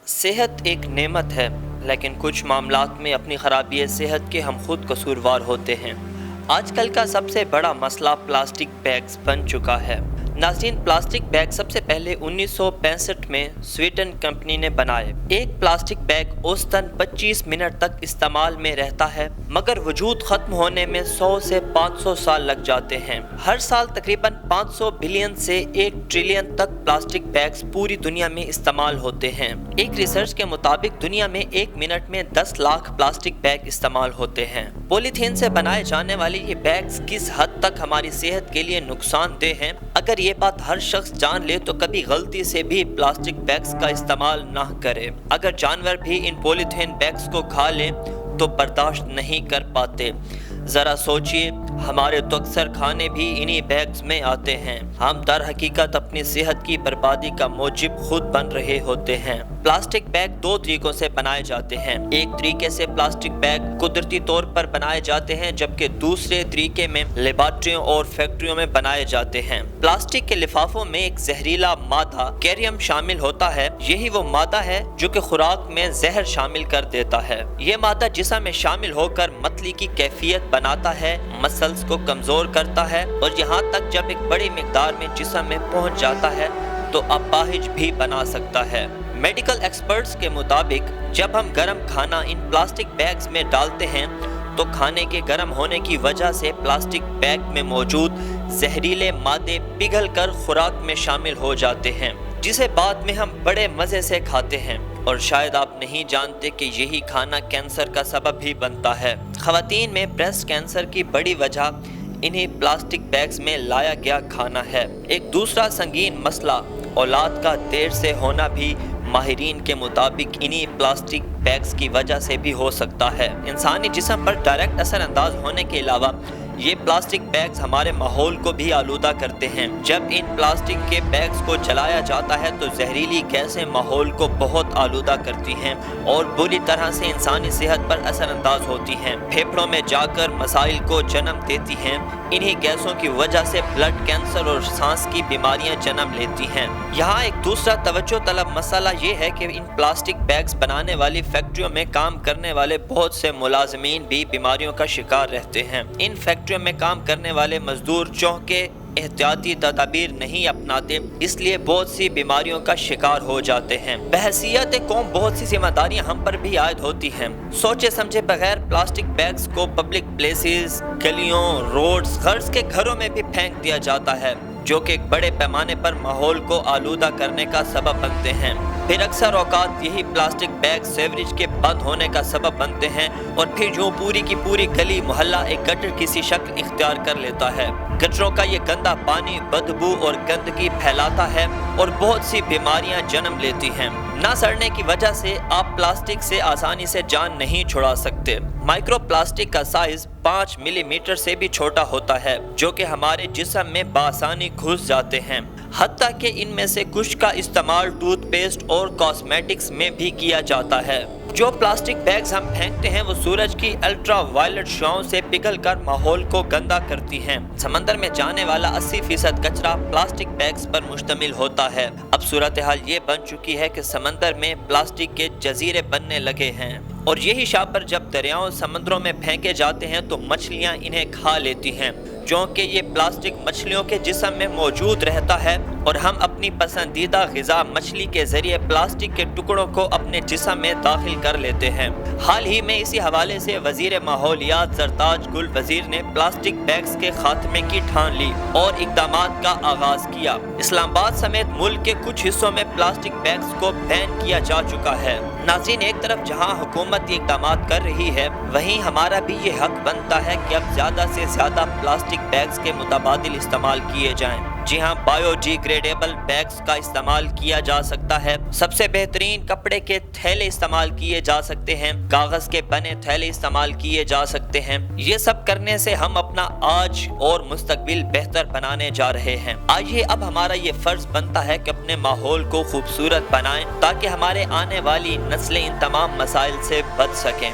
सेहत एक नेमत है, लेकिन कुछ मामलात में अपनी खराबी सेहत के हम खुद कसूरवार होते हैं। आजकल का सबसे बड़ा मसला प्लास्टिक बैग्स बन चुका है। नाज़रीन, प्लास्टिक बैग सबसे पहले 1965 में स्वीडन कंपनी ने बनाए। एक प्लास्टिक बैग औसतन 25 मिनट तक इस्तेमाल में रहता है, मगर वजूद खत्म होने में 100 से 500 साल लग जाते हैं। हर साल तकरीबन 500 बिलियन से 1 ट्रिलियन तक प्लास्टिक बैग्स पूरी दुनिया में इस्तेमाल होते हैं। एक रिसर्च के मुताबिक दुनिया में 1 मिनट में 10 लाख प्लास्टिक बैग इस्तेमाल होते हैं। पॉलीथीन से बनाए जाने वाले ये बैग्स किस हद तक हमारी सेहत के लिए नुकसानदेह हैं, अगर ये बात हर शख्स जान ले तो कभी गलती से भी प्लास्टिक बैग्स का इस्तेमाल ना करे। अगर जानवर भी इन पॉलीथीन बैग्स को खा लें तो बर्दाश्त नहीं कर पाते। ज़रा सोचिए, हमारे तो अक्सर खाने भी इन्हीं बैग्स में आते हैं। हम दर हकीकत अपनी सेहत की बर्बादी का मौजिब खुद बन रहे होते हैं। प्लास्टिक बैग 2 तरीकों से बनाए जाते हैं। एक तरीके से प्लास्टिक बैग कुदरती तौर पर बनाए जाते हैं, जबकि दूसरे तरीके में लेबॉर्ट्रियों और फैक्ट्रियों में बनाए जाते हैं। प्लास्टिक के लिफाफों में एक जहरीला मादा कैरियम शामिल होता है। यही वो मादा है जो कि खुराक में जहर शामिल कर देता है। ये मादा जिस्म में शामिल होकर मतली की कैफियत बनाता है, मसल्स को कमजोर करता है और यहाँ तक जब एक बड़ी मिकदार में जिस्म में पहुँच जाता है तो अपाहिज भी बना सकता है। मेडिकल एक्सपर्ट्स के मुताबिक जब हम गर्म खाना इन प्लास्टिक बैग्स में डालते हैं तो खाने के गर्म होने की वजह से प्लास्टिक बैग में मौजूद जहरीले मादे पिघल कर खुराक में शामिल हो जाते हैं, जिसे बाद में हम बड़े मज़े से खाते हैं। और शायद आप नहीं जानते कि यही खाना कैंसर का सबब भी बनता है। ख़वातीन में ब्रेस्ट कैंसर की बड़ी वजह इन्हीं प्लास्टिक बैग्स में लाया गया खाना है। एक दूसरा संगीन मसला औलाद का देर से होना भी माहिरीन के मुताबिक इन्हीं प्लास्टिक बैग्स की वजह से भी हो सकता है। इंसानी जिस्म पर डायरेक्ट असर अंदाज होने के अलावा ये प्लास्टिक बैग्स हमारे माहौल को भी आलूदा करते हैं। जब इन प्लास्टिक के बैग्स को जलाया जाता है तो जहरीली गैसें माहौल को बहुत आलूदा करती हैं और बुरी तरह से इंसानी सेहत पर असर अंदाज होती हैं। फेफड़ों में जाकर मसाइल को जन्म देती हैं। इन्हीं गैसों की वजह से ब्लड कैंसर और सांस की बीमारियां जन्म लेती हैं। यहाँ एक दूसरा तवज्जो तलब मसला ये है कि इन प्लास्टिक बैग्स बनाने वाली फैक्ट्रियों में काम करने वाले बहुत से मुलाजमीन भी बीमारियों का शिकार रहते हैं। इन फैक्ट्रियों में काम करने वाले मजदूर चौंके एहतियाती तदाबीर नहीं अपनाते, इसलिए बहुत सी बीमारियों का शिकार हो जाते हैं। बहसीयत कौम बहुत सी जिम्मेदारियां हम पर भी आयद होती हैं। सोचे समझे बगैर प्लास्टिक बैग्स को पब्लिक प्लेसेस, गलियों, रोड्स, गर्ज के घरों में भी फेंक दिया जाता है, जो कि एक बड़े पैमाने पर माहौल को आलूदा करने का सबब बनते हैं। फिर अक्सर औकात यही प्लास्टिक बैग सीवरेज के बंद होने का सबब बनते हैं और फिर जो पूरी की पूरी गली मोहल्ला एक गटर की सी शक्ल इख्तियार कर लेता है। गटरों का ये गंदा पानी बदबू और गंदगी फैलाता है और बहुत सी बीमारियां जन्म लेती हैं। ना सड़ने की वजह से आप प्लास्टिक से आसानी से जान नहीं छुड़ा सकते। माइक्रो प्लास्टिक का साइज 5 मिलीमीटर से भी छोटा होता है, जो कि हमारे जिस्म में बासानी घुस जाते हैं। हत्ता कि इनमें से कुछ का इस्तेमाल टूथपेस्ट और कॉस्मेटिक्स में भी किया जाता है। जो प्लास्टिक बैग्स हम फेंकते हैं वो सूरज की अल्ट्रा वायलेट शुआओं से पिघल कर माहौल को गंदा करती हैं। समंदर में जाने वाला 80% कचरा प्लास्टिक बैग्स पर मुश्तमिल होता है। अब सूरत हाल ये बन चुकी है कि समंदर में प्लास्टिक के जजीरे बनने लगे हैं और यही शापर जब दरियाओं समंदरों में फेंके जाते हैं तो मछलियाँ इन्हें खा लेती हैं, क्योंकि ये प्लास्टिक मछलियों के जिस्म में मौजूद रहता है और हम अपनी पसंदीदा ग़िज़ा मछली के ज़रिए प्लास्टिक के टुकड़ों को अपने जिस्म में दाखिल कर लेते हैं। हाल ही में इसी हवाले से वज़ीर माहौलियात ज़रताज गुल वज़ीर ने प्लास्टिक बैग्स के खात्मे की ठान ली और इक़दामात का आगाज़ किया। इस्लामाबाद समेत मुल्क के कुछ हिस्सों में प्लास्टिक बैग्स को बैन किया जा चुका है। नाज़रीन, एक तरफ जहाँ हुकूमत ये इक़दामात कर रही है, वहीं हमारा भी ये हक बनता है कि अब ज़्यादा से ज़्यादा प्लास्टिक बैग्स के मुतबादिल इस्तेमाल किए जाएं। जी हाँ, बायोडिग्रेडेबल बैग्स का इस्तेमाल किया जा सकता है। सबसे बेहतरीन कपड़े के थैले इस्तेमाल किए जा सकते हैं, कागज के बने थैले इस्तेमाल किए जा सकते हैं। ये सब करने से हम अपना आज और मुस्तकबिल बेहतर बनाने जा रहे हैं। आइए अब हमारा ये फर्ज बनता है कि अपने माहौल को खूबसूरत बनाएं ताकि हमारे आने वाली नस्लें इन तमाम मसाइल से बच सकें।